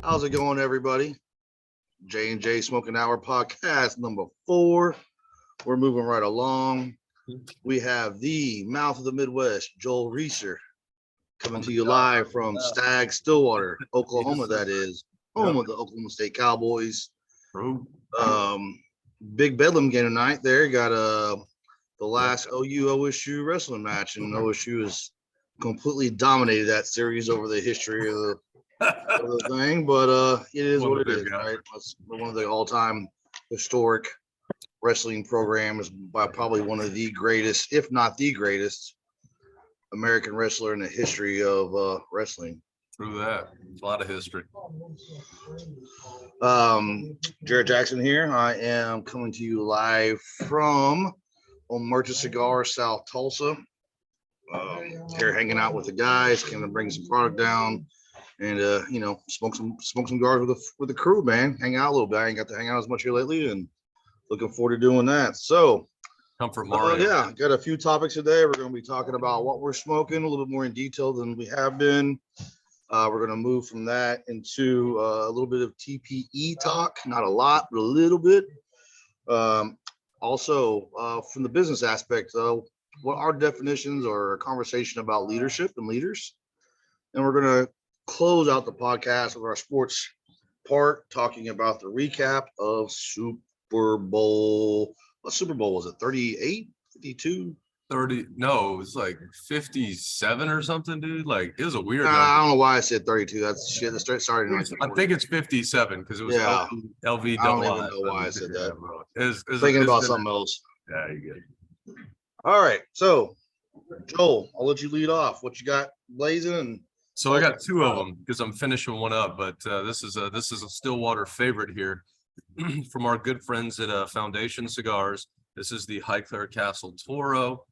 How's it going, everybody? J&J Smoking Hour Podcast number 4. We're moving right along. We have the mouth of the Midwest, Joel Reeser, coming to you live from Stag, Stillwater, Oklahoma, that is, home of the Oklahoma State Cowboys. Big Bedlam game tonight there. Got the last OU-OSU wrestling match, and OSU has completely dominated that series over the history of the thing, but it is what it is, right? That's one of the all-time historic wrestling programs by probably one of the greatest, if not the greatest, American wrestler in the history of wrestling. Through that, a lot of history. Jared Jackson here. I am coming to you live from Omerta Cigar, South Tulsa. Here hanging out with the guys, kind of bring some product down, and smoke some cigars with the crew, man. Hang out a little bit. I ain't got to hang out as much here lately, and looking forward to doing that. So, Comfort Mario. Yeah, got a few topics today. We're going to be talking about what we're smoking a little bit more in detail than we have been. We're going to move from that into a little bit of TPE talk, not a lot, but a little bit. Also, from the business aspect, what our definitions or a conversation about leadership and leaders. And we're going to close out the podcast with our sports part, talking about the recap of Super Bowl. What Super Bowl was it? 38, 52? 30? No, it was like 57 or something, dude. Like, it was a weird number. I don't know why I said 32. That's shit. That started in I think it's 57 because it was LV. I don't even know why I said that. It's thinking about something else. Yeah, you good. All right. So, Joel, I'll let you lead off. What you got blazing? So I got two of them because I'm finishing one up, but this is a Stillwater favorite here from our good friends at Foundation Cigars. This is the Highclere Castle Toro.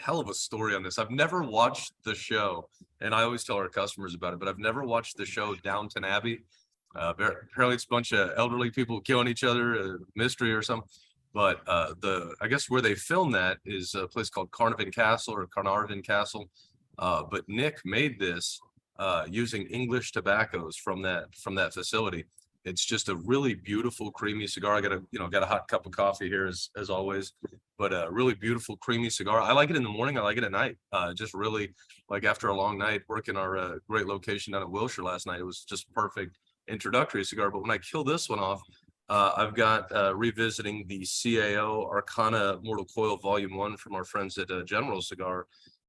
Hell of a story on this. I've never watched the show, and I always tell our customers about it, but I've never watched the show Downton Abbey. Apparently it's a bunch of elderly people killing each other, a mystery or something. But I guess where they filmed that is a place called Carnarvon Castle. But Nick made this using English tobaccos from that facility. It's just a really beautiful, creamy cigar. I got a hot cup of coffee here as always, but a really beautiful, creamy cigar. I like it in the morning. I like it at night. Just really like after a long night working our great location down at Wilshire last night. It was just perfect introductory cigar. But when I kill this one off, I've got revisiting the CAO Arcana Mortal Coil Volume 1 from our friends at General Cigar.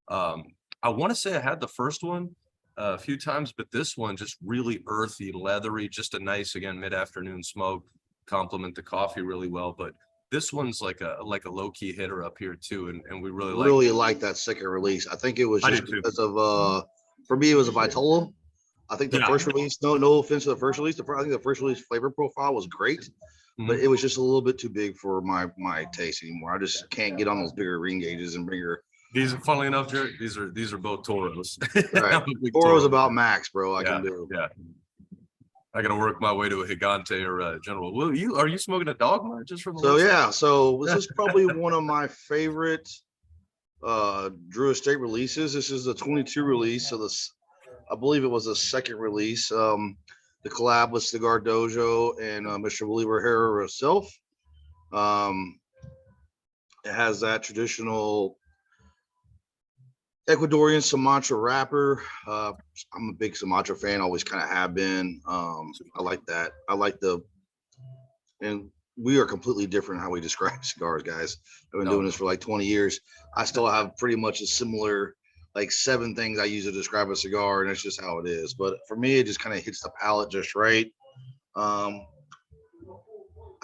I want to say I had the first one a few times, but this one just really earthy, leathery, just a nice, again, mid-afternoon smoke, complement the coffee really well. But this one's like a low-key hitter up here too, and we really like that second release. I think it was just because of for me it was a Vitola. I think the first release, no offense to the first release, I think the first release flavor profile was great, but it was just a little bit too big for my taste anymore. I just can't get on those bigger ring gauges and bigger. These are, funnily enough, Jared, these are both Toros. Right. Toro's about max, bro. I can do. Yeah. I got to work my way to a Gigante or a General. Are you smoking a Dogma just from? So this is probably one of my favorite Drew Estate releases. This is the 22 release. So I believe it was the second release. The collab with Cigar Dojo and Mr. Willie Herrera herself. It has that traditional Ecuadorian Sumatra wrapper. I'm a big Sumatra fan, always kind of have been. I like that. And we are completely different how we describe cigars, guys. I've been doing this for like 20 years. I still have pretty much a similar, like 7 things I use to describe a cigar, and that's just how it is. But for me, it just kind of hits the palate just right. I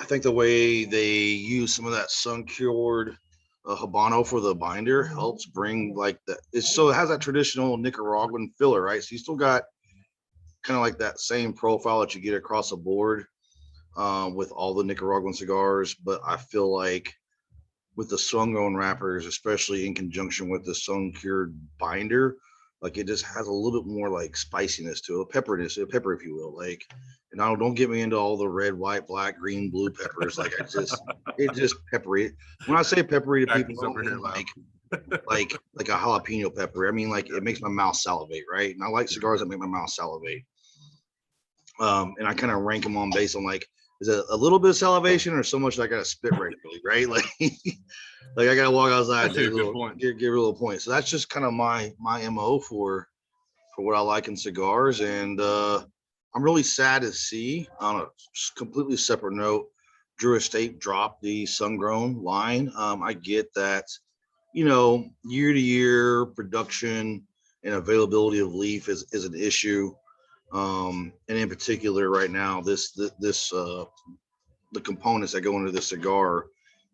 think the way they use some of that sun-cured Habano for the binder helps bring like that. It has that traditional Nicaraguan filler, right? So you still got kind of like that same profile that you get across the board with all the Nicaraguan cigars. But I feel like with the sun-grown wrappers, especially in conjunction with the sun-cured binder, like it just has a little bit more like spiciness to it, pepper, if you will. Like, and don't get me into all the red, white, black, green, blue peppers. Like it just peppery. When I say peppery to people, I don't mean like a jalapeno pepper. I mean like it makes my mouth salivate, right? And I like cigars that make my mouth salivate. And I kind of rank them on based on like, is it a little bit of salivation or so much that I got to spit regularly, right? Like, like I got to walk outside, Actually, a take a good little, point. give a little point. So that's just kind of my MO for what I like in cigars. And I'm really sad to see, on a completely separate note, Drew Estate dropped the Sun-Grown line. I get that, you know, year to year production and availability of leaf is an issue. And in particular, right now, the components that go into the cigar,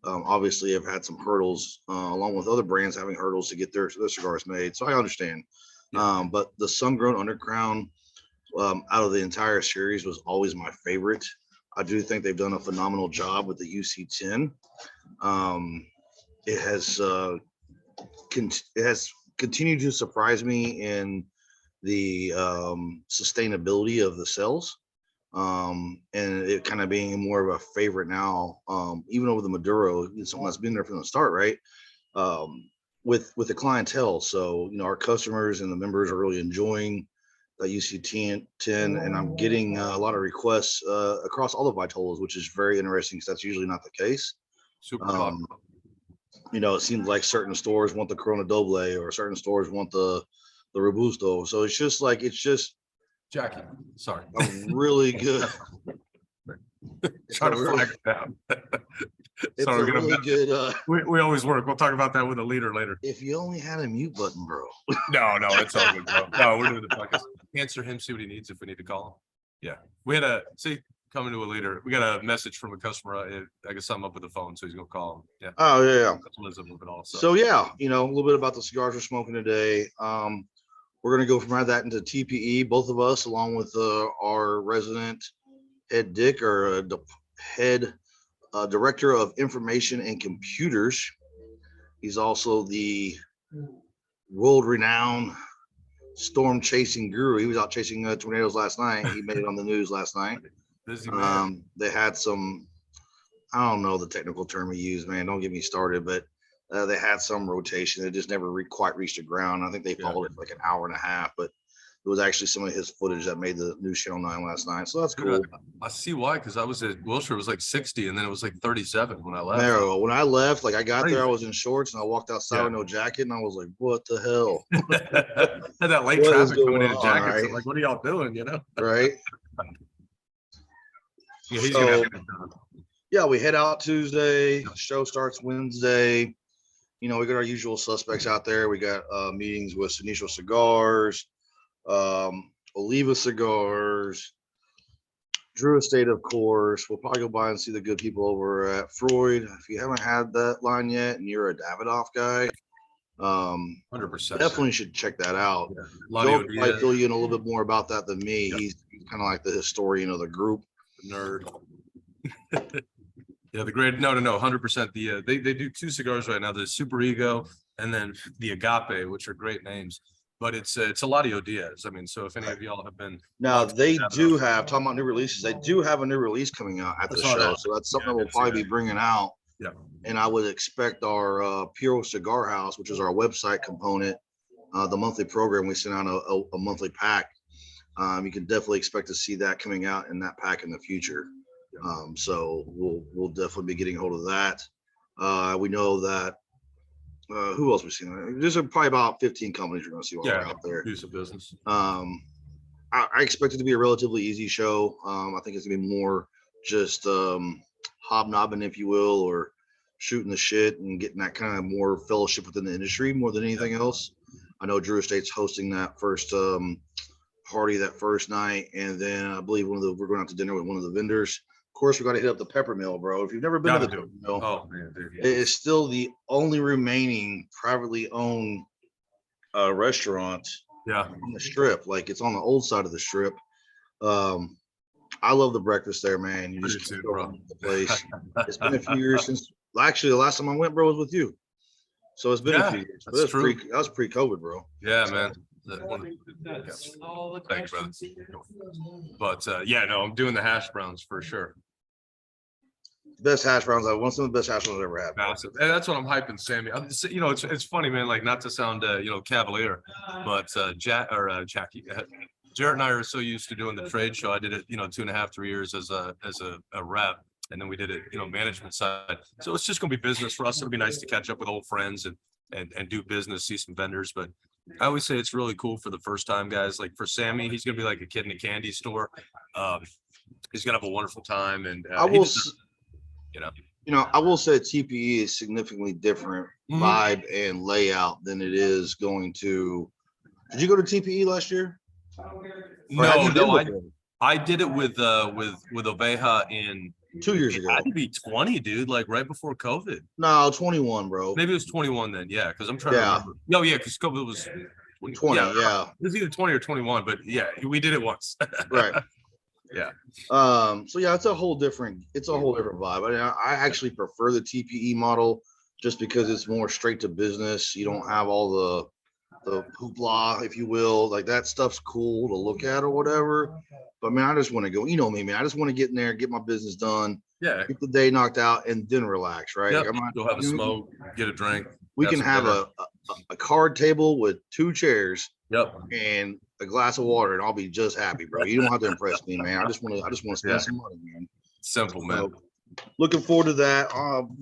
obviously have had some hurdles, along with other brands having hurdles to get their cigars made. So I understand. Yeah. But the Sun-Grown Undercrown, out of the entire series, was always my favorite. I do think they've done a phenomenal job with the UC10. It has it has continued to surprise me in the sustainability of the cells, and it kind of being more of a favorite now, even over the Maduro, something that's been there from the start, right? With the clientele. So, you know, our customers and the members are really enjoying that UC10, and I'm getting a lot of requests across all the Vitolas, which is very interesting because that's usually not the case. Super popular. You know, it seems like certain stores want the Corona Doble or certain stores want the Robusto. So it's just Jackie, sorry. a really good. Trying to flag it down. It's Sorry, a we're gonna really good. we always work. We'll talk about that with a leader later. If you only had a mute button, bro. No, it's all good, bro. No, we're doing the podcast. Answer him, see what he needs if we need to call him. Yeah. We had coming to a leader. We got a message from a customer. I guess I'm up with the phone, so he's gonna call him. Yeah. Oh yeah. So yeah, you know, a little bit about the cigars we're smoking today. We're gonna go from that into TPE, both of us, along with our resident head Dick, or head director of information and computers. He's also the world-renowned storm chasing guru. He was out chasing tornadoes last night. He made it on the news last night. Busy man. They had some, I don't know the technical term he used, man. Don't get me started, but they had some rotation. It just never quite reached the ground. I think they followed it for like an hour and a half, but it was actually some of his footage that made the News Channel 9 last night. So that's cool. I see why, because I was at Wilshire, it was like 60, and then it was like 37 when I left. No, when I left, like I got there, I was in shorts and I walked outside with no jacket, and I was like, what the hell? Had that light What is traffic coming going in on, jackets. right? I'm like, what are y'all doing, you know? Right. Yeah, he's So, gonna have to get done. yeah, we head out Tuesday. Show starts Wednesday. You know, we got our usual suspects out there. We got meetings with Initial Cigars, Oliva Cigars, Drew Estate, of course. We'll probably go by and see the good people over at Freud. If you haven't had that line yet and you're a Davidoff guy, 100%. definitely should check that out. Yeah. Joe will probably fill you in a little bit more about that than me. Yeah. He's kind of like the historian of the group. Nerd. Yeah, the great, no, 100%. The they do two cigars right now, the Super Ego and then the Agape, which are great names, but it's Eladio Diaz. I mean, so if any of y'all have been now, they do have, talking about new releases, they do have a new release coming out at the show, so that's something that we'll probably be bringing out. Yeah, and I would expect our Puro Cigar House, which is our website component, the monthly program, we send out a monthly pack. You can definitely expect to see that coming out in that pack in the future. So we'll definitely be getting a hold of that. We know that who else we've seen? There's probably about 15 companies you're going to see while we're out there. Piece of business. I expect it to be a relatively easy show. I think it's going to be more just hobnobbing, if you will, or shooting the shit and getting that kind of more fellowship within the industry more than anything else. I know Drew Estate's hosting that first party that first night, and then I believe we're going out to dinner with one of the vendors. Of course, we got to hit up the Peppermill, bro. If you've never been to the Peppermill, it is still the only remaining privately owned restaurant on the strip. Like, it's on the old side of the strip. I love the breakfast there, man. You just can't go the place. It's been a few years since. Actually, the last time I went, bro, was with you. So it's been a few years. That was pre-COVID, bro. Yeah, man. Thanks, brother. But I'm doing the hash browns for sure. Best hash browns some of the best hash browns I've ever had. Massive. And that's what I'm hyping Sammy. You know, it's funny, man, like not to sound cavalier, but Jackie, Jarrett and I are so used to doing the trade show. I did it, 2.5, 3 years as a rep. And then we did it, management side. So it's just going to be business for us. It'll be nice to catch up with old friends and do business, see some vendors. But I always say it's really cool for the first time guys. Like for Sammy, he's going to be like a kid in a candy store. He's going to have a wonderful time. And I will say TPE is significantly different vibe and layout than it is going to. Did you go to TPE last year? No, I did it with Oveja in 2 years ago. It had to be 20, dude, like right before COVID. No, 21, bro. Maybe it was 21 then. Yeah, because I'm trying to remember. No, yeah, because COVID was 20. Yeah. It was either 20 or 21, but yeah, we did it once. Right. Yeah. So yeah, it's a whole different vibe. I mean, I actually prefer the TPE model just because it's more straight to business. You don't have all the hoopla, if you will. Like that stuff's cool to look at or whatever. But man, I just want to go, me, man. I just want to get in there, get my business done, get the day knocked out, and then relax, right? Yep. Like, Go have a smoke, get a drink. We can have a card table with 2 chairs, yep, and a glass of water, and I'll be just happy, bro. You don't have to impress me, man. I just want to spend some money, man. Simple, man. So, looking forward to that.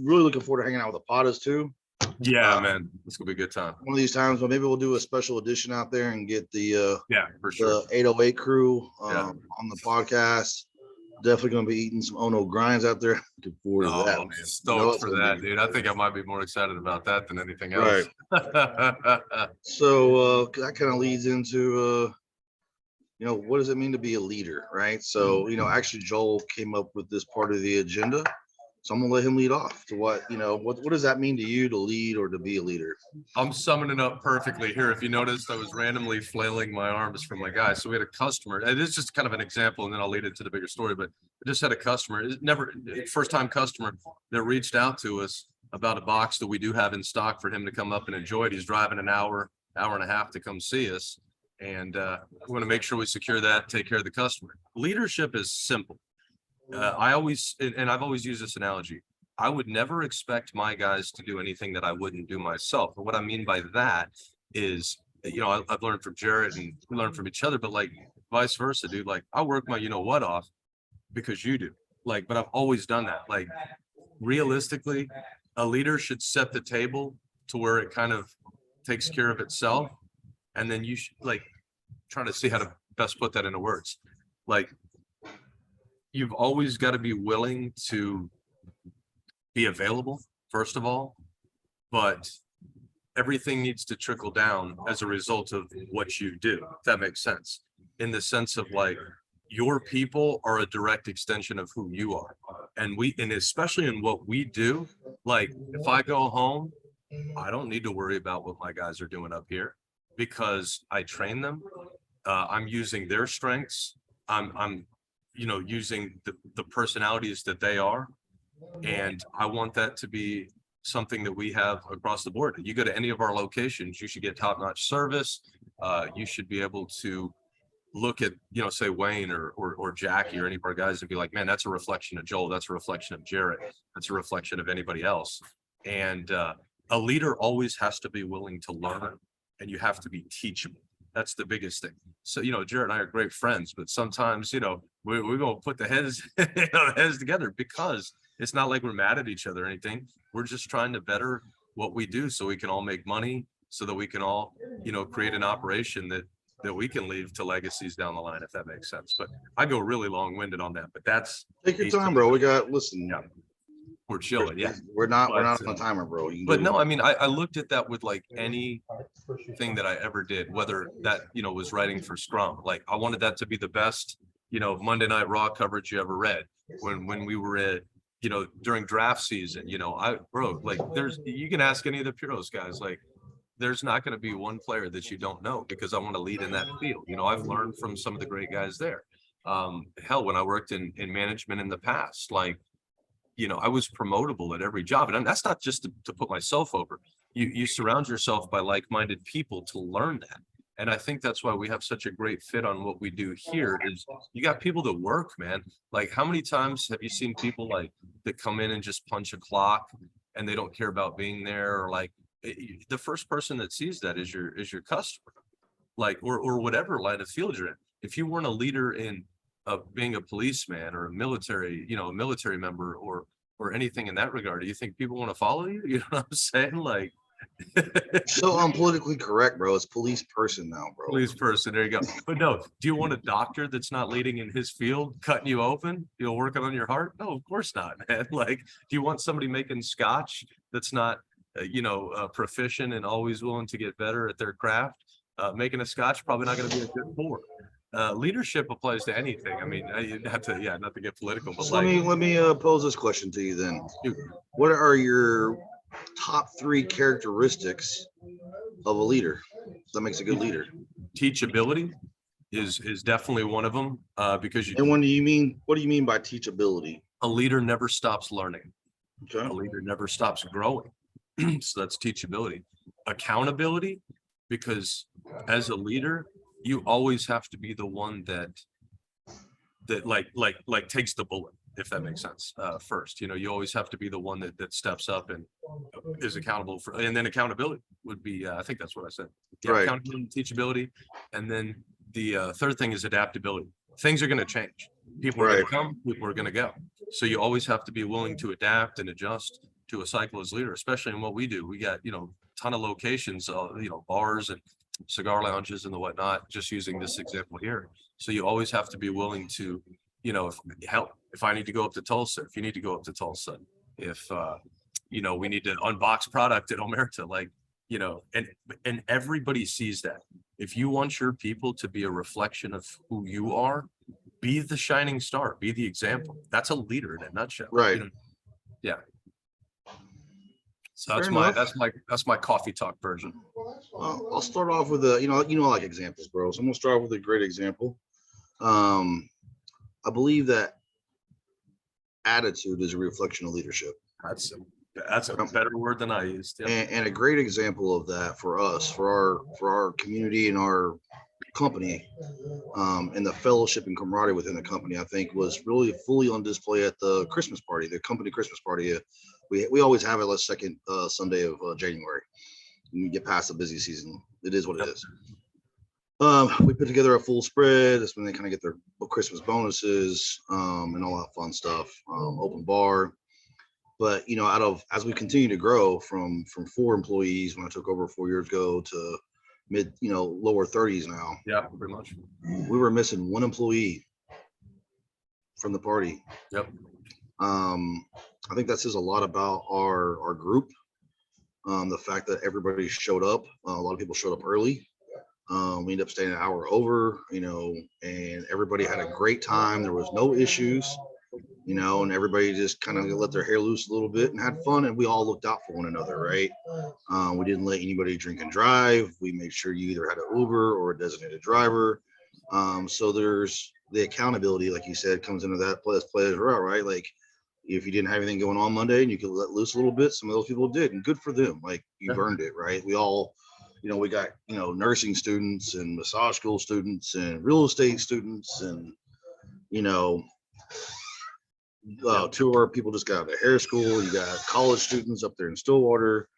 Really looking forward to hanging out with the Pottas too. Yeah, man, it's gonna be a good time. One of these times, but maybe we'll do a special edition out there and get the for sure, the 808 crew on the podcast. Definitely gonna be eating some Ono grinds out there. Looking forward to that, man. Stoked for that, dude. I think I might be more excited about that than anything else. Right. So that kind of leads into what does it mean to be a leader, right? So actually Joel came up with this part of the agenda. So I'm gonna let him lead off to what does that mean to you to lead or to be a leader? I'm summing it up perfectly here. If you noticed, I was randomly flailing my arms from my guy. So we had a customer. It is just kind of an example, and then I'll lead it to the bigger story. But I just had a customer, first time customer that reached out to us about a box that we do have in stock for him to come up and enjoy it. He's driving an hour and a half to come see us. And we want to make sure we secure that, take care of the customer. Leadership is simple. I've always used this analogy. I would never expect my guys to do anything that I wouldn't do myself. And what I mean by that is, I've learned from Jarrett and we learn from each other, but like vice versa, dude. Like I work my what off because you do. Like, but I've always done that. Like realistically, a leader should set the table to where it kind of takes care of itself. And then you should trying to see how to best put that into words. Like you've always got to be willing to be available, first of all, but everything needs to trickle down as a result of what you do. If that makes sense. In the sense of like your people are a direct extension of who you are. And especially in what we do, like if I go home, I don't need to worry about what my guys are doing up here because I train them. I'm using their strengths. I'm using the personalities that they are. And I want that to be something that we have across the board. You go to any of our locations, you should get top-notch service. You should be able to look at, say Wayne or Jackie or any of our guys and be like, man, that's a reflection of Joel. That's a reflection of Jarrett. That's a reflection of anybody else. And a leader always has to be willing to learn, and you have to be teachable. That's the biggest thing. So, Jarrett and I are great friends, but sometimes, we're going to put the heads together because it's not like we're mad at each other or anything. We're just trying to better what we do so we can all make money, so that we can all, create an operation that we can leave to legacies down the line, if that makes sense. But I go really long-winded on that, but that's take your time, bro. Listen. Yeah. We're chilling. Yeah. We're not on a timer, bro. But no, I mean, I looked at that with like anything that I ever did, whether that, was writing for Scrum. Like I wanted that to be the best, Monday Night Raw coverage you ever read. When we were at, during draft season, you can ask any of the Puros guys, like there's not going to be one player that you don't know because I want to lead in that field. I've learned from some of the great guys there. Hell, when I worked in management in the past, like, I was promotable at every job. And that's not just to put myself over. You surround yourself by like-minded people to learn that. And I think that's why we have such a great fit on what we do here is you got people that work, man. Like how many times have you seen people like that come in and just punch a clock and they don't care about being there? Or like the first person that sees that is your customer, like, or whatever line of field you're in. if you weren't a leader in being a policeman or a military, a military member or anything in that regard, do you think people want to follow you? You know what I'm saying? Like, So I'm politically correct, bro. It's police person now, bro. police person, there you go. But no, do you want a doctor that's not leading in his field, cutting you open, working on your heart? No, of course not, man. Like, do you want somebody making scotch that's not, proficient and always willing to get better at their craft? Making a scotch probably not going to be a good pour. Leadership applies to anything. I mean, you have to, not to get political, but So like, let me pose this question to you then. dude, What are your top 3 characteristics of a leader that makes a good leader? teachability is definitely one of them, because And what do you mean by teachability? a leader never stops learning. Okay. A leader never stops growing. So that's teachability. Accountability, because as a leader, you always have to be the one that like takes the bullet, if that makes sense. First, you always have to be the one that steps up and is accountable for, and then accountability would be, I think that's what I said. Yeah, Right. accountability, teachability, and then the third thing is adaptability. Things are going to change. People are going Right. to come, people are going to go. So you always have to be willing to adapt and adjust to a cycle as leader, especially in what we do. We got, ton of locations, bars and cigar lounges and the whatnot, just using this example here. So you always have to be willing to, if I need to go up to Tulsa, if you need to go up to Tulsa, if, we need to unbox product at Omerta, like, and everybody sees that. If you want your people to be a reflection of who you are, be the shining star, be the example. That's a leader in a nutshell. Right. Yeah. So Fair that's my coffee talk version. I'll start off with I like examples, bro. So I'm gonna start with a great example. I believe that attitude is a reflection of leadership. That's a better word than I used. Yep. And a great example of that for us, for our community and our company, and the fellowship and camaraderie within the company, I think was really fully on display at the Christmas party, the company Christmas party. We always have it last second Sunday of January. When you get past the busy season, it is what it is. We put together a full spread. That's when they kind of get their Christmas bonuses, and all that fun stuff. Open bar. But as we continue to grow from 4 employees when I took over 4 years ago to mid, lower 30s now. Yeah, pretty much. We were missing 1 employee from the party. Yep. I think that says a lot about our group. The fact that everybody showed up, a lot of people showed up early. We ended up staying an hour over, and everybody had a great time. There was no issues, and everybody just kind of let their hair loose a little bit and had fun. And we all looked out for one another, right? We didn't let anybody drink and drive. We made sure you either had an Uber or a designated driver. So there's the accountability, like you said, comes into that play as well, right? Like, if you didn't have anything going on Monday and you could let loose a little bit, some of those people did, and good for them. Like, you've earned it, right? We all, we got, nursing students and massage school students and real estate students and, 2 of our people just got out of hair school. You got college students up there in Stillwater.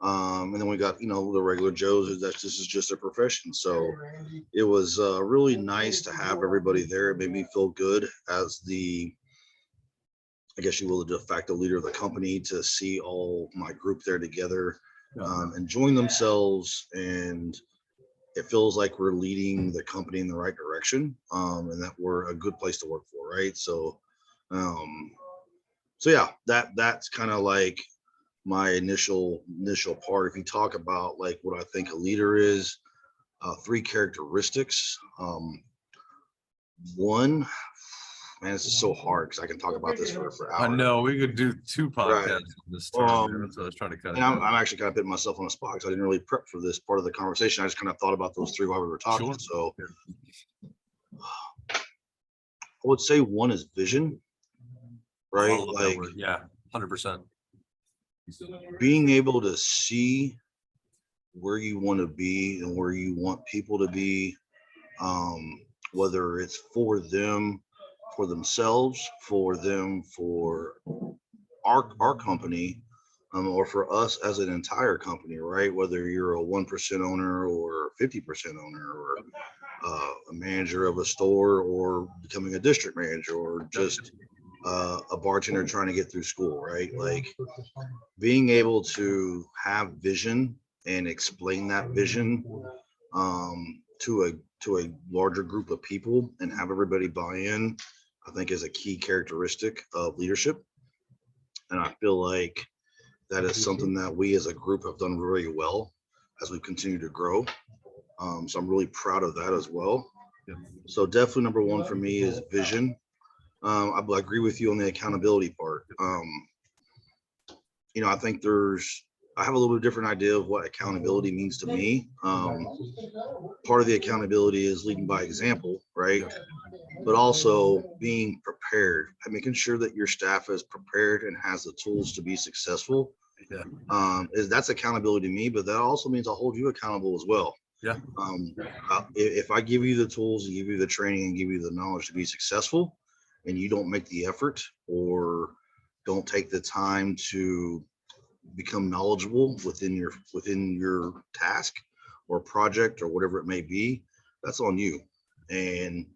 And then we got, the regular Joes. This is just their profession. So it was really nice to have everybody there. It made me feel good as I guess you will, the de facto leader of the company, to see all my group there together, enjoying themselves, and it feels like we're leading the company in the right direction, and that we're a good place to work for, right? So, yeah, that's kind of like my initial part. If you talk about like what I think a leader is, 3 characteristics. One. Man, this is so hard because I can talk about this for hours. I know we could do 2 podcasts on this term. That's what I was trying to cut. And I'm actually kind of putting myself on the spot because I didn't really prep for this part of the conversation. I just kind of thought about those 3 while we were talking. Sure. So I would say 1 is vision, right? Like, yeah, 100%. Being able to see where you want to be and where you want people to be, whether it's for them, for themselves, for them, for our company, or for us as an entire company, right? Whether you're a 1% owner or 50% owner, or a manager of a store, or becoming a district manager, or just a bartender trying to get through school, right? Like being able to have vision and explain that vision to a larger group of people and have everybody buy in, I think is a key characteristic of leadership. And I feel like that is something that we as a group have done very well as we continue to grow. So I'm really proud of that as well. So definitely number one for me is vision. I agree with you on the accountability part. I think I have a little bit different idea of what accountability means to me. Part of the accountability is leading by example, right? But also being prepared and making sure that your staff is prepared and has the tools to be successful. That's accountability to me, but that also means I'll hold you accountable as well. If I give you the tools and give you the training and give you the knowledge to be successful, and you don't make the effort or don't take the time to become knowledgeable within your task or project or whatever it may be, that's on you. And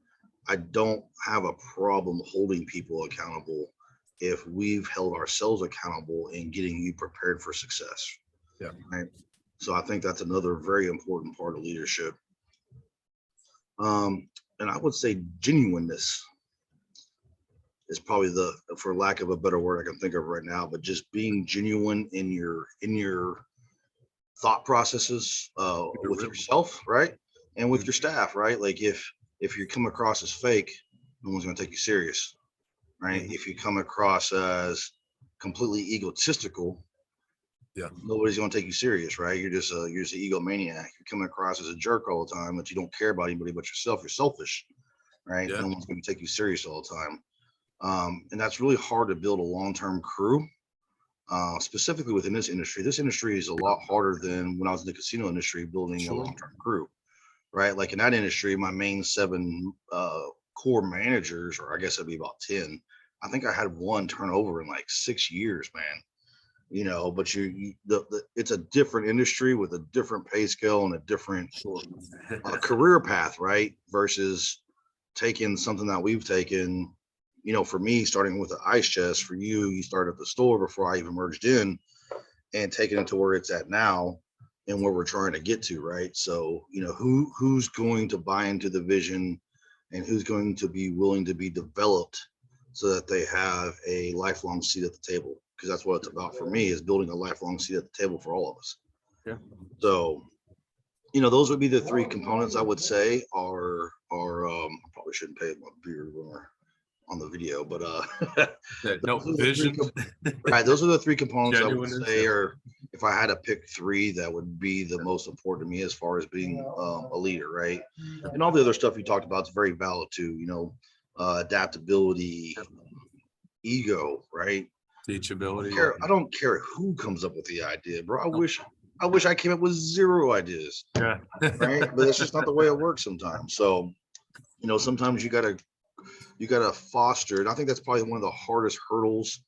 I don't have a problem holding people accountable if we've held ourselves accountable in getting you prepared for success. Right. So I think that's another very important part of leadership. And I would say genuineness is probably for lack of a better word I can think of right now, but just being genuine in your thought processes with yourself, right? And with your staff, right? Like if you come across as fake, no one's going to take you serious, right? If you come across as completely egotistical, nobody's going to take you serious, right? You're just an egomaniac. You're coming across as a jerk all the time, that you don't care about anybody but yourself. You're selfish, right? No one's going to take you serious all the time. And that's really hard to build a long-term crew, specifically within this industry. This industry is a lot harder than when I was in the casino industry, building a long-term crew, right? Like in that industry, my main 7 core managers, or I guess it'd be about 10. I think I had one turnover in like 6 years, man. But it's a different industry with a different pay scale and a different career path, right? Versus taking something that we've taken. For me, starting with the ice chest, for you started at the store before I even merged in, and taking it to where it's at now and where we're trying to get to, right? So, who's going to buy into the vision and who's going to be willing to be developed so that they have a lifelong seat at the table? Because that's what it's about for me, is building a lifelong seat at the table for all of us. So, those would be the 3 components I would say are I probably shouldn't pay my beard on the video, but vision. Right, those are the 3 components I would say, or if I had to pick 3, that would be the most important to me as far as being a leader, right? And all the other stuff you talked about is very valid too. Adaptability, ego, right? Teachability. I don't care who comes up with the idea, bro. I wish I came up with 0 ideas. Right, but that's just not the way it works sometimes. So, sometimes you gotta foster, and I think that's probably one of the hardest hurdles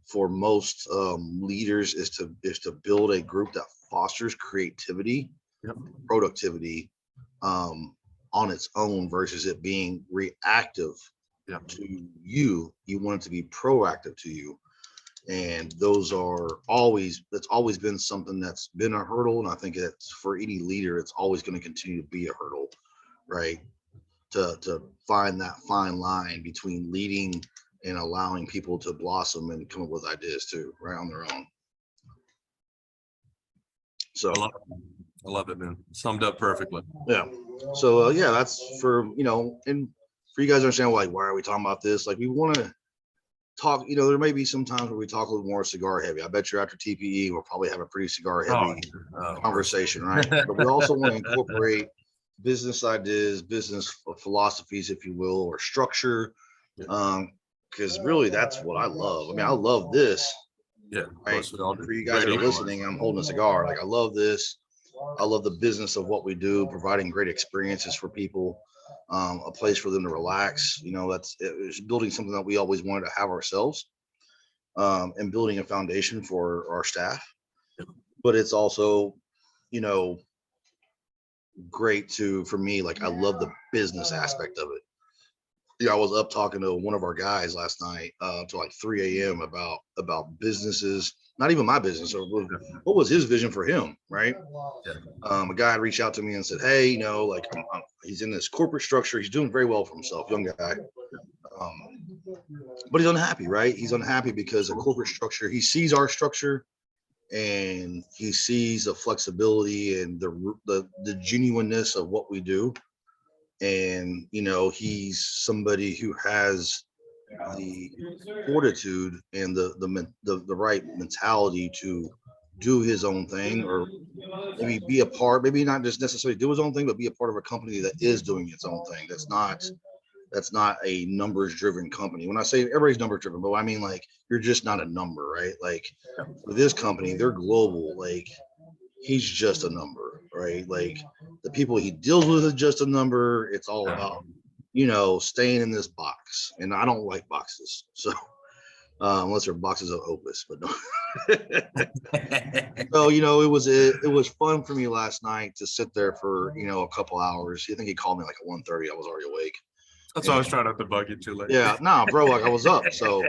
for most leaders is to build a group that fosters creativity, productivity on its own versus it being reactive to you. You want it to be proactive to you. And that's always been something that's been a hurdle. And I think it's for any leader, it's always going to continue to be a hurdle, right? To find that fine line between leading and allowing people to blossom and come up with ideas too, right, on their own. So I love it, man. Summed up perfectly. Yeah. So that's for, and for you guys to understand, like, why are we talking about this? Like, we want to talk, there may be some times where we talk a little more cigar heavy. I bet you after TPE, we'll probably have a pretty cigar heavy conversation, right? But we also want to incorporate business ideas, business philosophies, if you will, or structure. Because really that's what I love. I mean, I love this. Right? For you guys that are listening, I'm holding a cigar. Like, I love this. I love the business of what we do, providing great experiences for people, a place for them to relax. It's building something that we always wanted to have ourselves, and building a foundation for our staff. But it's also, great too for me. Like I love the business aspect of it. Yeah, I was up talking to one of our guys last night till like 3 a.m. about businesses, not even my business, or what was his vision for him, right? Yeah. A guy reached out to me and said, "Hey, like he's in this corporate structure. He's doing very well for himself, young guy, but he's unhappy, right? He's unhappy because a corporate structure. He sees our structure, and he sees the flexibility and the genuineness of what we do, and he's somebody who has the fortitude and the right mentality to do his own thing, or maybe be a part, maybe not just necessarily do his own thing, but be a part of a company that is doing its own thing. That's not a numbers driven company. When I say everybody's numbers driven, but I mean, like, you're just not a number, right? Like with this company, they're global. Like he's just a number, right? Like the people he deals with is just a number. It's all about, staying in this box. And I don't like boxes. So unless they're boxes of Opus, but no. So, it was fun for me last night to sit there for, a couple hours. I think he called me like at 1:30. I was already awake. That's why I was trying not to bug you too late. Yeah, nah, bro, like I was up. So,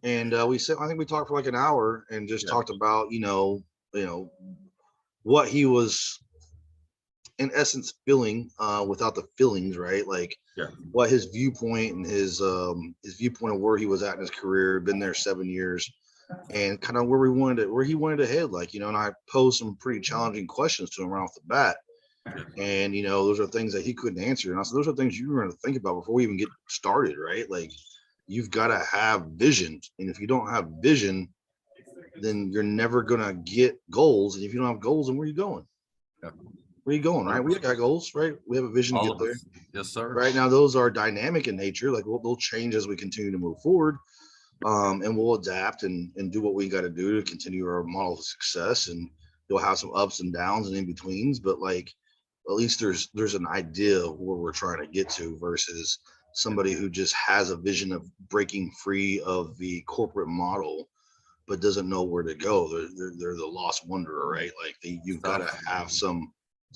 and I think we talked for like an hour and just talked about, what he was in essence feeling without the feelings, right? Like what his viewpoint and his viewpoint of where he was at in his career, been there 7 years, and kind of where he wanted to head. Like, and I posed some pretty challenging questions to him right off the bat. And those are things that he couldn't answer. And I said, those are things you're going to think about before we even get started, right? Like you've got to have vision. And if you don't have vision, then you're never going to get goals. And if you don't have goals, then where are you going? Where are you going, right? We got goals, right? We have a vision to get there. Yes, sir. Right now, those are dynamic in nature. Like they'll change as we continue to move forward. And we'll adapt and do what we got to do to continue our model of success. And you'll have some ups and downs and in betweens, but like, at least there's an idea of where we're trying to get to versus somebody who just has a vision of breaking free of the corporate model, but doesn't know where to go. They're the lost wanderer, right? Like you've got to have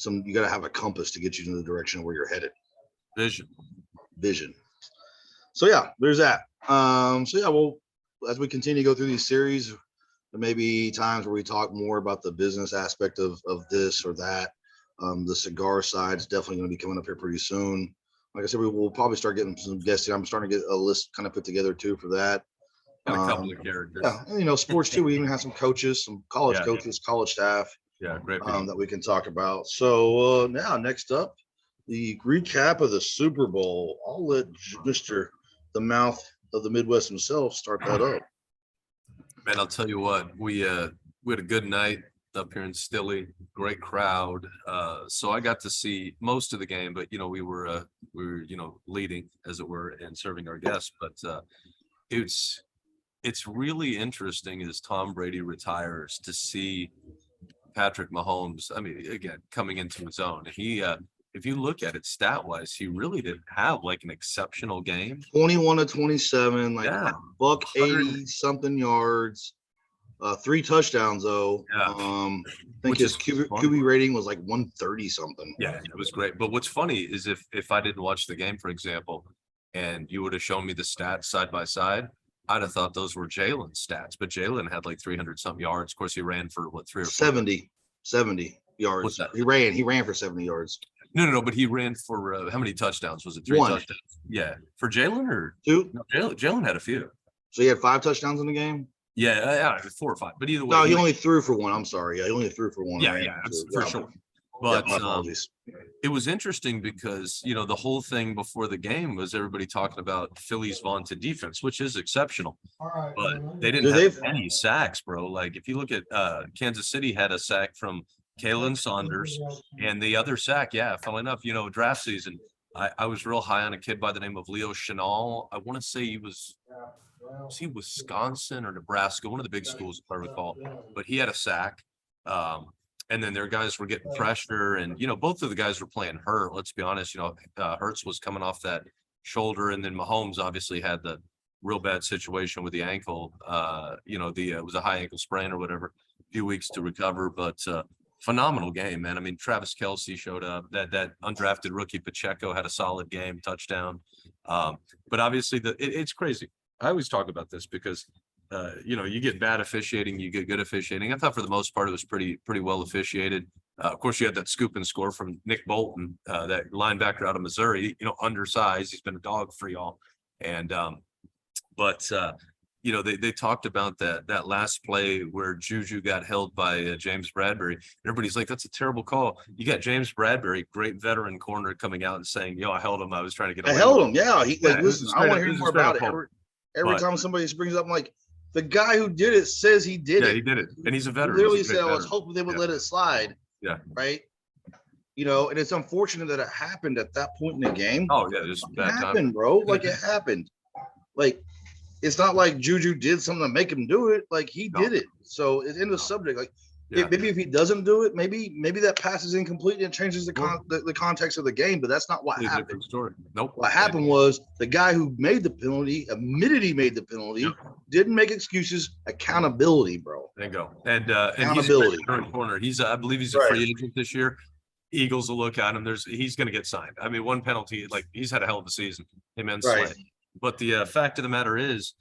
you got to have a compass to get you in the direction of where you're headed. Vision. So yeah, there's that. Well, as we continue to go through these series, there may be times where we talk more about the business aspect of this or that. The cigar side is definitely going to be coming up here pretty soon. Like I said, we will probably start getting some guests. I'm starting to get a list kind of put together too for that. And a couple of characters. Yeah, and, sports too. We even have some coaches, some college coaches, college staff. Yeah, great. That we can talk about. So now, next up, the recap of the Super Bowl. I'll let Mr. the mouth of the Midwest himself start that up. Man, I'll tell you what, we had a good night up here in Stilly, great crowd. So I got to see most of the game, but we were leading, as it were, and serving our guests. But it's really interesting as Tom Brady retires to see Patrick Mahomes. I mean, again, coming into his own. He if you look at it stat wise, he really didn't have like an exceptional game. 21 to 27, like buck 80 something yards. 3 touchdowns though. I think his QB rating was like 130 something. Yeah, it was great. But what's funny is if I didn't watch the game, for example, and you would have shown me the stats side by side, I'd have thought those were Jalen's stats. But Jalen had like 300 something yards. Of course, he ran for what, 3 or 4? 70 yards. What's that? He ran for 70 yards. No. But he ran for how many touchdowns? Was it 3 touchdowns? Yeah, for Jalen or 2? No, Jalen had a few. So he had 5 touchdowns in the game. Yeah, 4 or 5. But either way, no, he only threw for 1. I'm sorry. Yeah, he only threw for 1. Yeah, for sure. But it was interesting because the whole thing before the game was everybody talking about Philly's vaunted defense, which is exceptional. But they didn't have any sacks, bro. Like if you look at Kansas City had a sack from Kalen Saunders, and the other sack, funnily enough, draft season, I was real high on a kid by the name of Leo Chenal. I want to say he was he Wisconsin or Nebraska, one of the big schools, if I recall. But he had a sack. And then their guys were getting pressure, and both of the guys were playing hurt. Let's be honest, Hurts was coming off that shoulder, and then Mahomes obviously had the real bad situation with the ankle. It was a high ankle sprain or whatever, a few weeks to recover. But phenomenal game, man. I mean, Travis Kelce showed up. That undrafted rookie Pacheco had a solid game, touchdown. But obviously, it's crazy. I always talk about this because, you get bad officiating, you get good officiating. I thought for the most part it was pretty well officiated. Of course, you had that scoop and score from Nick Bolton, that linebacker out of Missouri. Undersized. He's been a dog for y'all, and they talked about that last play where Juju got held by James Bradbury. Everybody's like, that's a terrible call. You got James Bradbury, great veteran corner, coming out and saying, "Yo, I held him. I was trying to get away." I held him. Yeah. Listen, I want to hear more about it. Every time somebody brings up, I'm like, the guy who did it says he did it. Yeah, he did it. And he's a veteran. He literally said, I was hoping they would let it slide. Yeah. Right. And it's unfortunate that it happened at that point in the game. Oh, yeah. Just bad happened, bro. Like, it happened. Like, it's not like Juju did something to make him do it. Like, he did it. So it's in the subject. Like, maybe if he doesn't do it, maybe that passes incomplete and changes the context of the game. But that's not what happened. Story. Nope. What happened was the guy who made the penalty admitted he made the penalty. Yep. Didn't make excuses. Accountability, bro. There you go. And accountability. He's a corner. I believe he's a free agent this year. Eagles will look at him. He's going to get signed. I mean, one penalty, like, he's had a hell of a season. Him and Slay. But the fact of the matter is,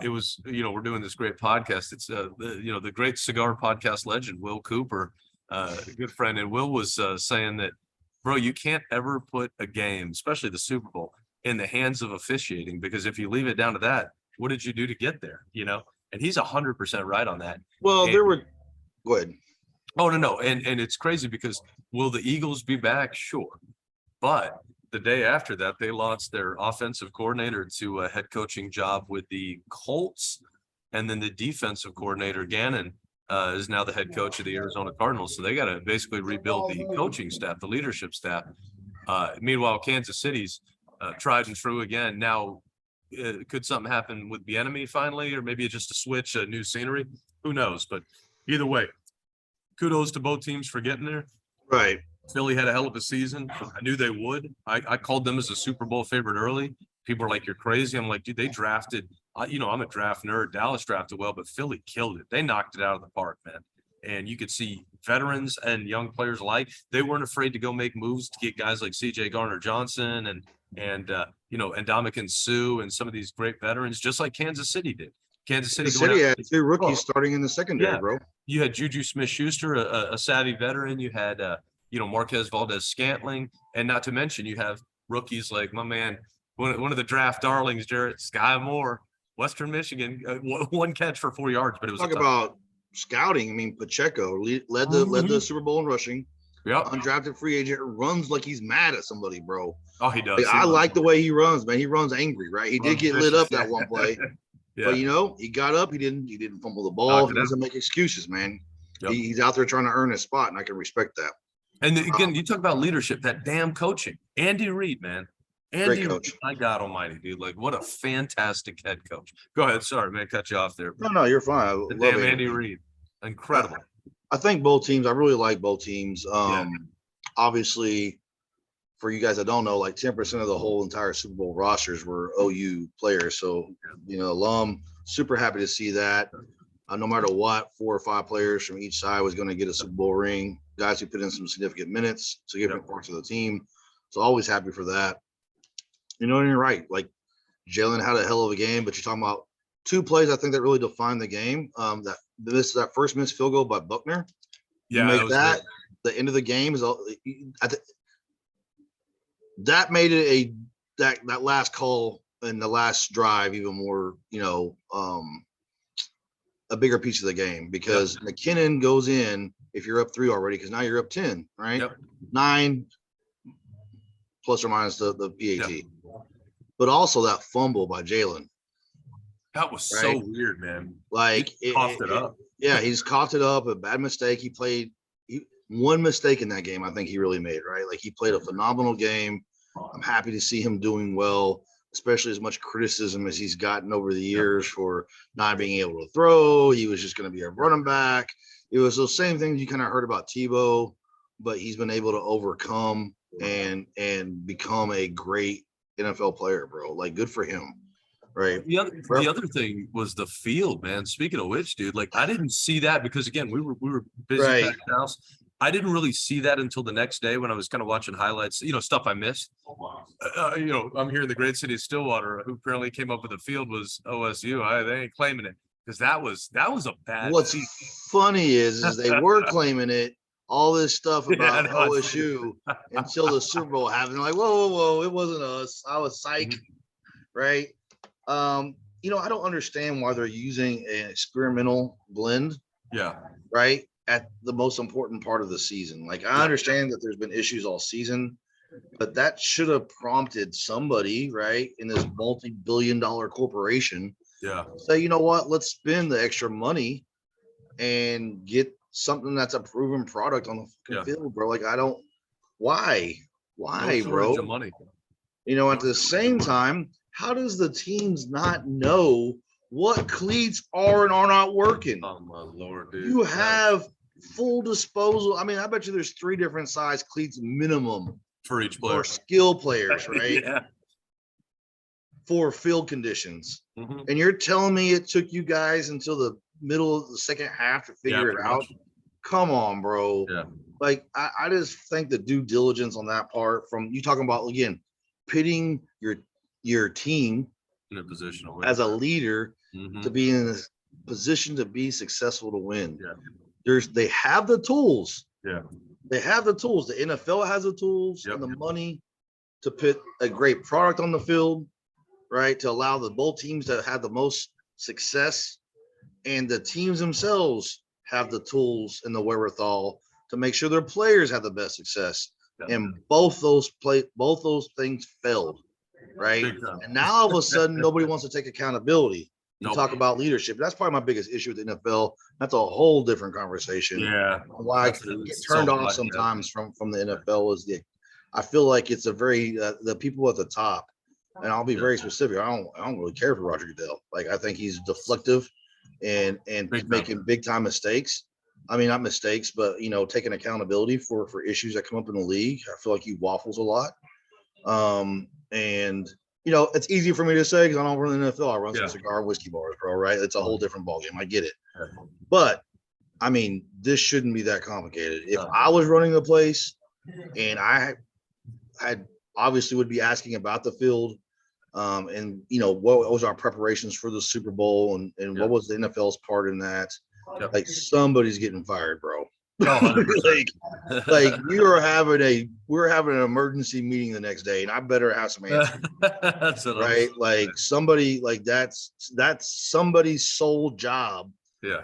it was, we're doing this great podcast. It's the great cigar podcast legend, Will Cooper, a good friend. And Will was saying that, bro, you can't ever put a game, especially the Super Bowl, in the hands of officiating, because if you leave it down to that, what did you do to get there? And he's 100% right on that. Well, go ahead. Oh, no. And it's crazy because will the Eagles be back? Sure. But the day after that, they lost their offensive coordinator to a head coaching job with the Colts. And then the defensive coordinator, Gannon, is now the head coach of the Arizona Cardinals. So they got to basically rebuild the coaching staff, the leadership staff. Meanwhile, Kansas City's tried and true again. Now, could something happen with the enemy finally, or maybe just a switch, a new scenery? Who knows? But either way, kudos to both teams for getting there. Right. Philly had a hell of a season. I knew they would. I called them as a Super Bowl favorite early. People are like, "You're crazy." I'm like, dude, they drafted, I'm a draft nerd. Dallas drafted well, but Philly killed it. They knocked it out of the park, man. And you could see veterans and young players alike. They weren't afraid to go make moves to get guys like CJ Garner-Johnson and Ndamukong Suh and some of these great veterans, just like Kansas City did. Kansas City had two rookies starting in the secondary, bro. You had Juju Smith-Schuster, a savvy veteran. You had Marquez Valdez-Scantling, and not to mention you have rookies like my man, one of the draft darlings, Jarrett Sky Moore, Western Michigan, one catch for 4 yards, but it was talk about scouting. I mean, Pacheco led the Super Bowl in rushing. Yep. Undrafted free agent, runs like he's mad at somebody, bro. Oh, he does. I like the way he runs, man. He runs angry, right? He did get lit up that one play. Yeah. But he got up. He didn't fumble the ball. He doesn't make excuses, man. Yep. He's out there trying to earn his spot, and I can respect that. And again, you talk about leadership, that damn coaching. Andy Reid, man. Great coach. My God Almighty, dude! Like, what a fantastic head coach. Go ahead. Sorry, man, cut you off there. No, you're fine. I love Andy Reid, incredible. I think both teams. I really like both teams. Obviously, for you guys that don't know, like 10% of the whole entire Super Bowl rosters were OU players. So, alum, super happy to see that. No matter what, 4 or 5 players from each side was going to get a Super Bowl ring. Guys who put in some significant minutes to different parts of the team. So always happy for that. And you're right. Like, Jalen had a hell of a game, but you're talking about 2 plays I think that really defined the game. That first missed field goal by Buckner. Yeah, you make that the end of the game is that made it that last call and the last drive even more, a bigger piece of the game, because McKinnon goes in if you're up 3 already, because now you're up 10, right? Yep. 9 plus or minus the PAT. Yep. But also that fumble by Jalen. That was so weird, man. Like, he coughed it up. Yeah, he's coughed it up. A bad mistake. One mistake in that game, I think he really made, right? Like, he played a phenomenal game. I'm happy to see him doing well, especially as much criticism as he's gotten over the years for not being able to throw. He was just going to be a running back. It was those same things you kind of heard about Tebow, but he's been able to overcome and become a great NFL player, bro. Like, good for him. Right. The other thing was the field, man. Speaking of which, dude, like, I didn't see that because, again, we were busy back in the house. I didn't really see that until the next day when I was kind of watching highlights, stuff I missed. I'm here in the great city of Stillwater. Who apparently came up with the field was OSU. They ain't claiming it because that was a bad. What's funny is they were claiming it, all this stuff about OSU until the Super Bowl happened. Like, whoa, it wasn't us. I was psych, right? I don't understand why they're using an experimental blend. Yeah. Right. At the most important part of the season. Like, I understand that there's been issues all season, but that should have prompted somebody, right, in this multi-billion-dollar corporation. Yeah. Say, you know what? Let's spend the extra money and get something that's a proven product on the field, bro. Like, why, no bro? Of money. At the same time, how does the teams not know what cleats are and are not working? Oh my Lord, dude. You have full disposal. I mean, I bet you there's 3 different size cleats minimum for each player. For skill players, right? Yeah. For field conditions. Mm-hmm. And you're telling me it took you guys until the middle of the second half to figure it out? Come on, bro. Yeah. Like, I just think the due diligence on that part, from you talking about, again, pitting your team in a position to win. As a leader, to be in a position to be successful to win. Yeah. They have the tools. Yeah. They have the tools. The NFL has the tools and the money to put a great product on the field, right? To allow both teams to have the most success, and the teams themselves have the tools and the wherewithal to make sure their players have the best success. Yeah. And both those things failed, right? And now all of a sudden, nobody wants to take accountability. You talk about leadership. That's probably my biggest issue with the NFL. That's a whole different conversation. Yeah. Why I get turned off sometimes from the NFL is I feel like it's a very the people at the top, and I'll be very specific. I don't really care for Roger Goodell. Like, I think he's deflective and making big time mistakes. I mean, not mistakes, but taking accountability for issues that come up in the league. I feel like he waffles a lot. And it's easy for me to say because I don't run the NFL. I run some cigar and whiskey bars, bro, right? It's a whole different ballgame. I get it. But, I mean, this shouldn't be that complicated. If I was running the place and I had obviously would be asking about the field and, what was our preparations for the Super Bowl and what was the NFL's part in that? Like, somebody's getting fired, bro. like we're having an emergency meeting the next day, and I better have some answers. Right? Like, somebody, like, that's somebody's sole job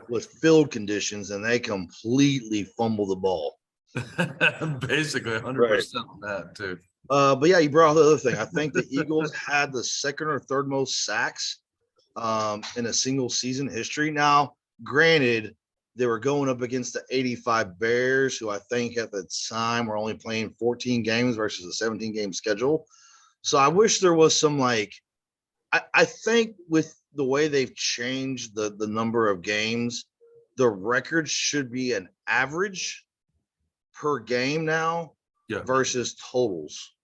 with field conditions, and they completely fumble the ball. Basically 100% on that too. But yeah, you brought up the other thing. I think the Eagles had the second or third most sacks in a single season history. Now, granted, they were going up against the 85 Bears, who I think at the time were only playing 14 games versus a 17-game schedule. So I wish there was some, like, I think with the way they've changed the number of games, the record should be an average per game now versus totals,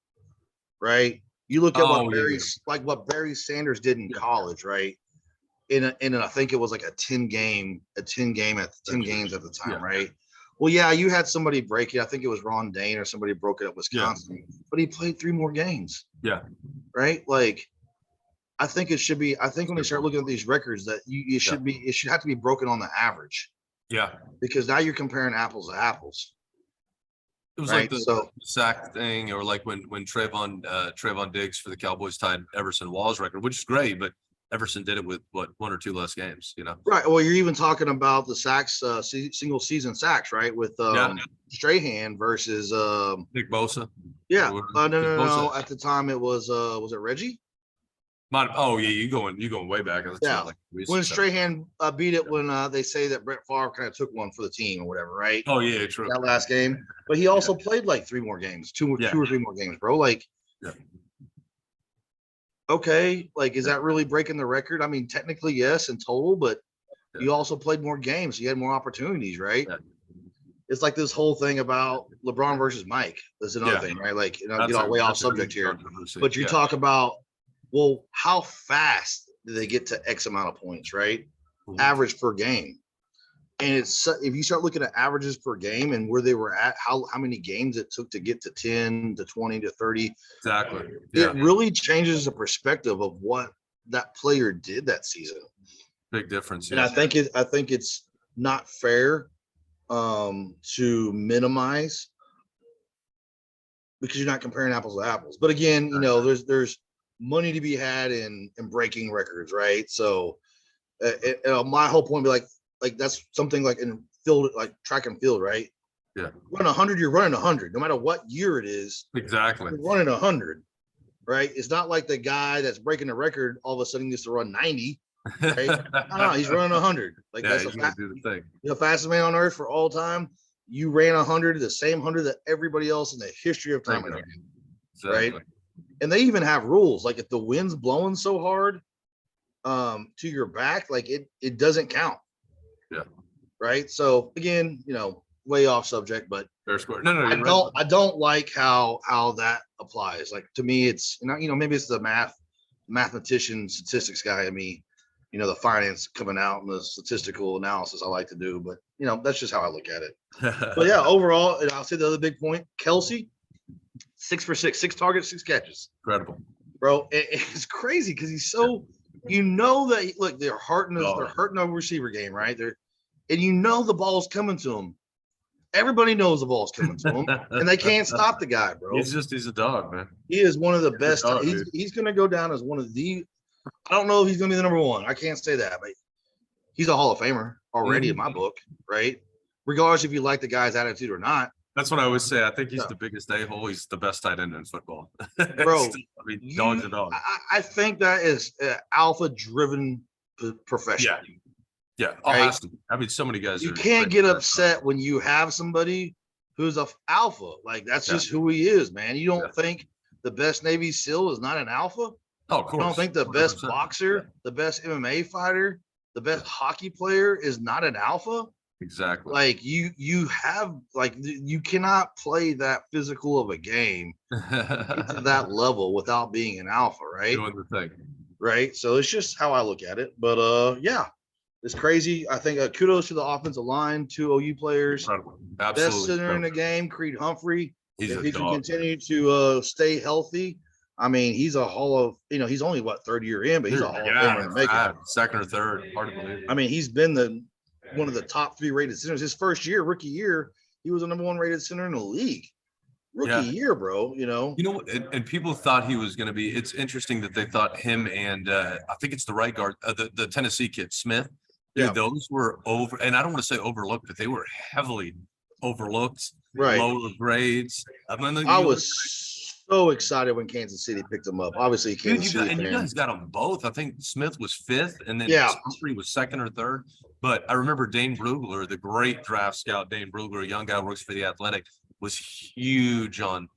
right? You look at what Barry Sanders did in college, right? In I think it was like a 10 games at the time, right? Well, yeah, you had somebody break it. I think it was Ron Dane or somebody broke it at Wisconsin, but he played 3 more games. Yeah. Right? Like, I think it should be. I think when they start looking at these records, that it should have to be broken on the average. Yeah. Because now you're comparing apples to apples. It was like the sack thing, or like when Trayvon Diggs for the Cowboys tied Everson Wall's record, which is great, but Everson did it with 1 or 2 less games, Right. Well, you're even talking about the sacks, single season sacks, right? With Strahan versus Nick Bosa. Yeah. No. At the time, it was it Reggie? You going way back. When Strahan beat it, when they say that Brett Favre kind of took one for the team or whatever, right? Oh yeah, true. That last game, but he also played like 3 more games, 2 or 3 more games, bro. Like. Yeah. Okay, like, is that really breaking the record? I mean, technically, yes, in total, but you also played more games. So you had more opportunities, right? Yeah. It's like this whole thing about LeBron versus Mike. That's another thing, right? Like, get way off subject here. But you talk about, well, how fast do they get to X amount of points, right? Mm-hmm. Average per game. And it's if you start looking at averages per game and where they were at, how many games it took to get to 10 to 20 to 30. Exactly. Yeah. It really changes the perspective of what that player did that season. Big difference. And Yeah. I think it's not fair to minimize because you're not comparing apples to apples. But again, you know, there's money to be had in breaking records, right? So my whole point would be like that's something like in field, like track and field, right? Yeah. Run 100, you're running 100, no matter what year it is. Exactly. You're running 100, right? It's not like the guy that's breaking the record all of a sudden gets to run 90, right? No, he's running 100. Like yeah, that's he's gonna do the thing. The fastest man on earth for all time. You ran 100, the same 100 that everybody else in the history of time ran, exactly. right? And they even have rules, like if the wind's blowing so hard to your back, like it doesn't count. Yeah. Right. So again, you know, way off subject, but no, I don't like how that applies. Like to me, it's you know, maybe it's the mathematician statistics guy in me, you know, the finance coming out and the statistical analysis I like to do, but you know, that's just how I look at it. But yeah, overall, and I'll say the other big point, Kelsey, 6 for 6, 6 targets, 6 catches. Incredible. Bro, it's crazy because he's so, you know, that look, they're hurting a receiver game, right? And you know the ball's coming to him. Everybody knows the ball's coming to him, and they can't stop the guy, bro. He's a dog, man. He is one of the best. He's going to go down as one of the. I don't know if he's going to be the number one. I can't say that, but he's a Hall of Famer already in my book, right? Regardless if you like the guy's attitude or not. That's what I always say. I think he's the biggest a-hole. He's the best tight end in football. Bro, I mean, dog's a dog. I think that is alpha-driven profession. Yeah. Yeah. Right? I mean, so many guys. You can't get upset when you have somebody who's a alpha. Like, that's just who he is, man. You don't think the best Navy SEAL is not an alpha? Oh, of course. You don't think the best boxer, the best MMA fighter, the best hockey player is not an alpha? Exactly. Like you have like you cannot play that physical of a game to that level without being an alpha, right? Doing the thing. Right. So it's just how I look at it. But yeah, it's crazy. I think kudos to the offensive line, 2 OU players. Incredible. Absolutely. Best center in the game, Creed Humphrey. If he can continue to stay healthy, I mean, he's a Hall of, you know, he's only third year in, but he's a Hall of Famer in making. Second or third, hard to believe. I mean, he's been one of the top 3 rated centers. His first year, rookie year, he was the number 1 rated center in the league. Rookie year, bro. You know, and people thought he was going to be. It's interesting that they thought him and I think it's the right guard, the Tennessee kid Smith. Dude, those were over, and I don't want to say overlooked, but they were heavily overlooked. Right, lower grades. I was so excited when Kansas City picked him up. Obviously, Kansas City. And you guys got them both. I think Smith was 5th, and then Humphrey was 2nd or 3rd. But I remember Dane Brugler, the great draft scout, Dane Brugler, a young guy who works for the Athletic, was huge on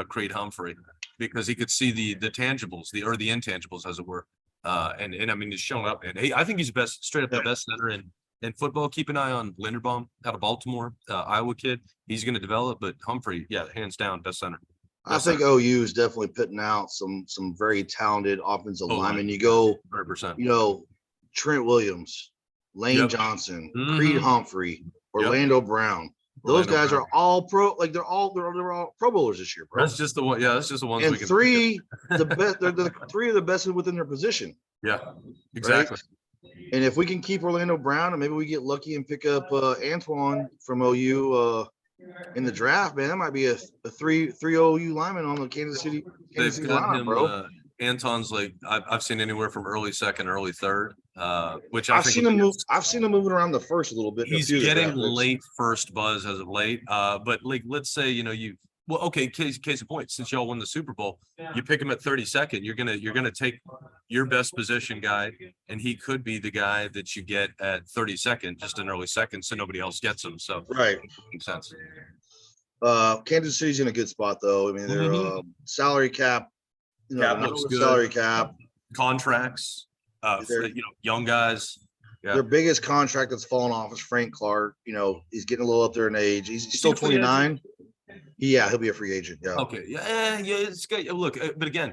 Creed Humphrey because he could see the tangibles, the intangibles, as it were. And I mean, he's showing up, and I think he's straight up the best center in football. Keep an eye on Linderbaum out of Baltimore, Iowa kid. He's going to develop, but Humphrey, hands down, best center. I think OU is definitely putting out some very talented offensive linemen. You go, 100%. You know, Trent Williams, Lane Johnson, Creed Humphrey, Orlando Brown. Those guys are all pro. Like they're all Pro Bowlers this year, bro. That's just the one. Yeah, that's just the ones. And 3, the best. They're the 3 of the best within their position. Yeah, exactly. Right? And if we can keep Orlando Brown, and maybe we get lucky and pick up Antoine from OU in the draft, man, that might be a 3 OU lineman on the Kansas City lineup, bro. Anton's like I've seen anywhere from early 2nd, early 3rd, which I've seen him move. I've seen him moving around the 1st a little bit. He's getting late first buzz as of late. But like, let's say case in point, since y'all won the Super Bowl, you pick him at 32nd. You're gonna take your best position guy, and he could be the guy that you get at 32nd, just an early 2nd, so nobody else gets him. So right, makes sense. Kansas City's in a good spot though. I mean, they're salary cap. Salary cap, contracts, young guys. Yeah. Their biggest contract that's fallen off is Frank Clark. You know, he's getting a little up there in age. He's still 29. Yeah, he'll be a free agent. Yeah. Okay. Yeah. It's good. Look, but again,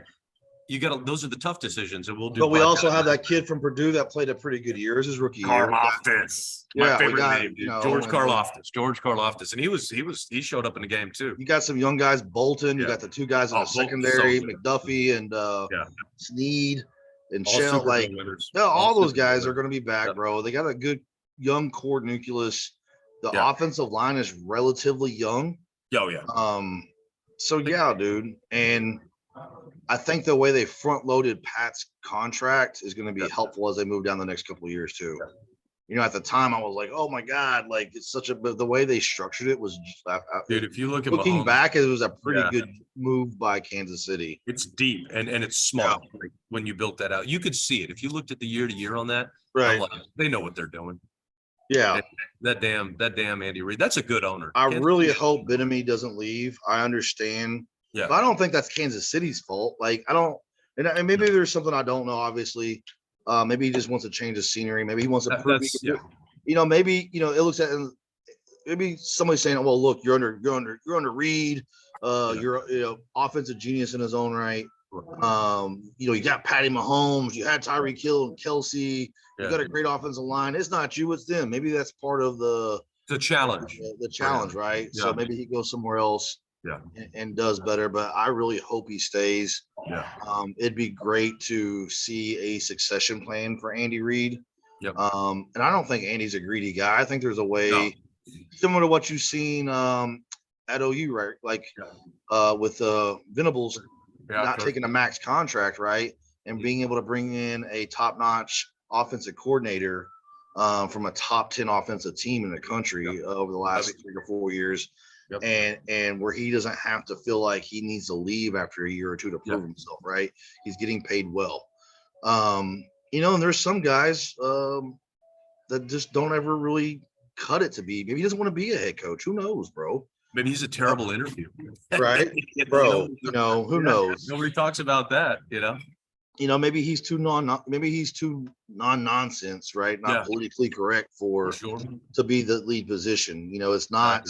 those are the tough decisions, and we'll do. But we also have that kid from Purdue that played a pretty good year his rookie year. Karloftis, my favorite name, dude. George Karloftis, and he showed up in the game too. You got some young guys, Bolton. You got the two guys in the secondary, McDuffie and Sneed and Shell. Like, all those guys are going to be back, bro. They got a good young core nucleus. The offensive line is relatively young. Oh yeah. So yeah, dude, and I think the way they front loaded Pat's contract is going to be helpful as they move down the next couple of years too. You know, at the time I was like, oh my God, like it's such but the way they structured it was just, dude, if you look at looking back, it was a pretty good move by Kansas City. It's deep and it's smart. Like, when you built that out, you could see it. If you looked at the year to year on that, right? Like, they know what they're doing. Yeah. And that damn Andy Reid. That's a good owner. I really hope Bieniemy doesn't leave. I understand. Yeah. But I don't think that's Kansas City's fault. Like, I don't, and maybe there's something I don't know, obviously. Maybe he just wants to change the scenery. Maybe he wants to prove you know, maybe, you know, it looks at maybe somebody's saying, well, look, you're under Reid. You're offensive genius in his own right. You know, you got Patty Mahomes, you had Tyreek Hill and Kelsey, you got a great offensive line. It's not you, it's them. Maybe that's part of the challenge. The challenge, right? Yeah. So maybe he goes somewhere else. Yeah. And does better, but I really hope he stays. Yeah. It'd be great to see a succession plan for Andy Reid. Yep. And I don't think Andy's a greedy guy. I think there's a way similar to what you've seen at OU, right? Like with Venables not taking a max contract, right? And being able to bring in a top-notch offensive coordinator from a top 10 offensive team in the country over the last 3 or 4 years. Yep. And where he doesn't have to feel like he needs to leave after a year or two to prove himself, right? He's getting paid well. You know, and there's some guys that just don't ever really cut it to be. Maybe he doesn't want to be a head coach. Who knows, bro? Maybe he's a terrible interview. Right? Bro, you know, who knows? Nobody talks about that, you know? You know, maybe he's too non-nonsense, right? Not politically correct to be the lead position. You know, it's not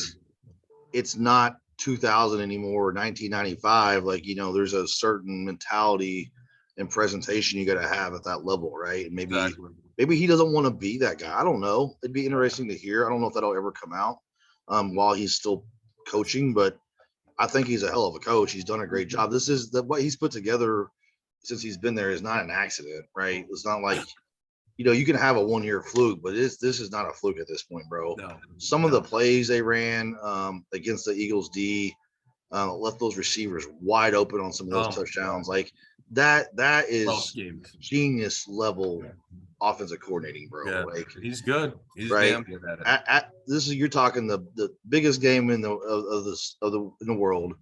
2000 anymore or 1995. Like, you know, there's a certain mentality and presentation you got to have at that level, right? And maybe he doesn't want to be that guy. I don't know. It'd be interesting to hear. I don't know if that'll ever come out while he's still coaching, but I think he's a hell of a coach. He's done a great job. This is what he's put together since he's been there is not an accident, right? It's not like, you know, you can have a 1-year fluke, but this is not a fluke at this point, bro. Some of the plays they ran against the Eagles D left those receivers wide open on some of those touchdowns. Like that is genius level offensive coordinating, bro. Yeah, like he's good. He's damn good at it. You're talking the biggest game in the world,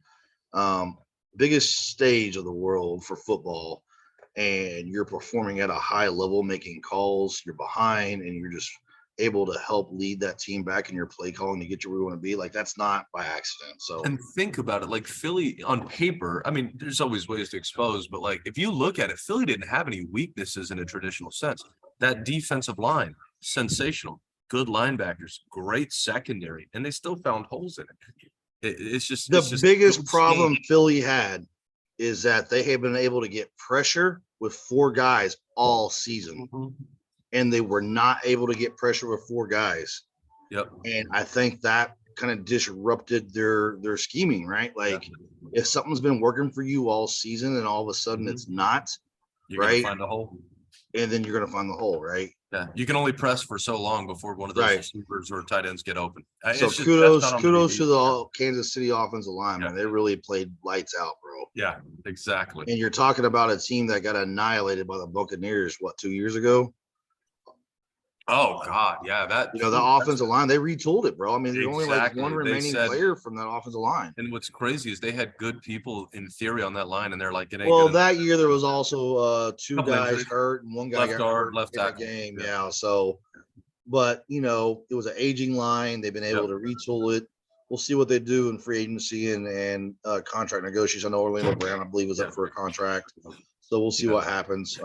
biggest stage of the world for football, and you're performing at a high level, making calls. You're behind, and you're just able to help lead that team back in your play calling to get you where you want to be. Like, that's not by accident. So, and think about it, like Philly on paper, I mean, there's always ways to expose, but like if you look at it, Philly didn't have any weaknesses in a traditional sense. That defensive line, sensational, good linebackers, great secondary, and they still found holes in it. It's just the biggest problem Philly had is that they have been able to get pressure with 4 guys all season. And they were not able to get pressure with 4 guys. Yep. And I think that kind of disrupted their scheming, right? Like if something's been working for you all season and all of a sudden it's not, you're gonna find a hole. And then you're gonna find the hole, right? Yeah. You can only press for so long before one of those receivers or tight ends get open. So kudos to the Kansas City offensive line, man. They really played lights out, bro. Yeah, exactly. And you're talking about a team that got annihilated by the Buccaneers, 2 years ago? Oh God, yeah, that the offensive line, they retooled it, bro. I mean, there's only like one remaining player from that offensive line. And what's crazy is they had good people in theory on that line, and they're like, that year there was also 2 guys hurt and 1 guy left guard, left tackle game. Yeah. So, but it was an aging line. They've been able to retool it. We'll see what they do in free agency and contract negotiations. I know Orlando Brown, I believe, is up for a contract, so we'll see what happens.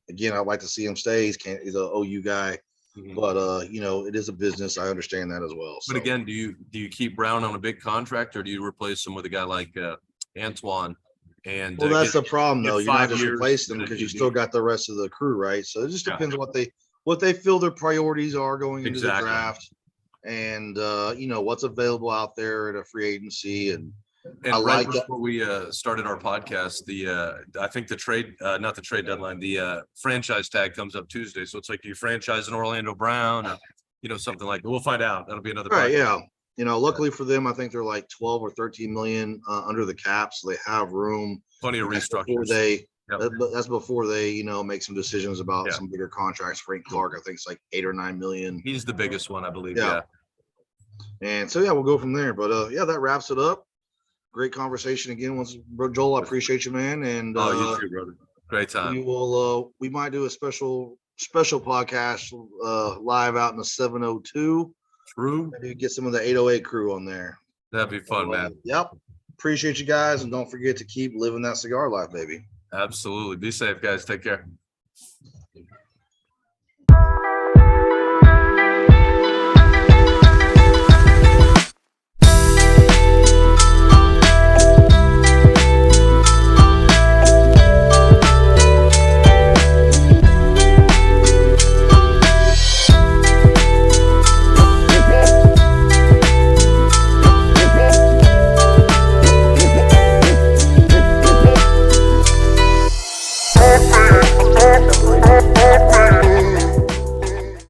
Again, I'd like to see him stay. He's an OU guy. But it is a business. I understand that as well. But again, do you keep Brown on a big contract, or do you replace him with a guy like Antoine And Well, that's the problem get though. You're not 5 just years, replacing them then because you you still need- got the rest of the crew, right? So it just Yeah. depends on what they feel their priorities are going into the Exactly. draft, and what's available out there at a free agency. And I And right like that. before we started our podcast, I think the trade, not the trade deadline, the franchise tag comes up Tuesday. So it's like, do you franchise an Orlando Brown or, something like that? We'll find out. That'll be another Right, podcast. yeah. Luckily for them, I think they're like 12 or 13 million under the cap, so they have room. Plenty of That's before restructures. they, Yep. that's before they, make some decisions about Yeah. some bigger contracts. Frank Clark, I think it's like 8 or 9 million. He's the biggest one, I believe. Yeah. And so, we'll go from there. But that wraps it up. Great conversation again. Once, Joel, I appreciate you, man. And You too, brother. Great time. we might do a special podcast live out in the 702. True. Maybe get some of the 808 crew on there. That'd be fun, man. Yep. Appreciate you guys, and don't forget to keep living that cigar life, baby. Absolutely. Be safe, guys. Take care.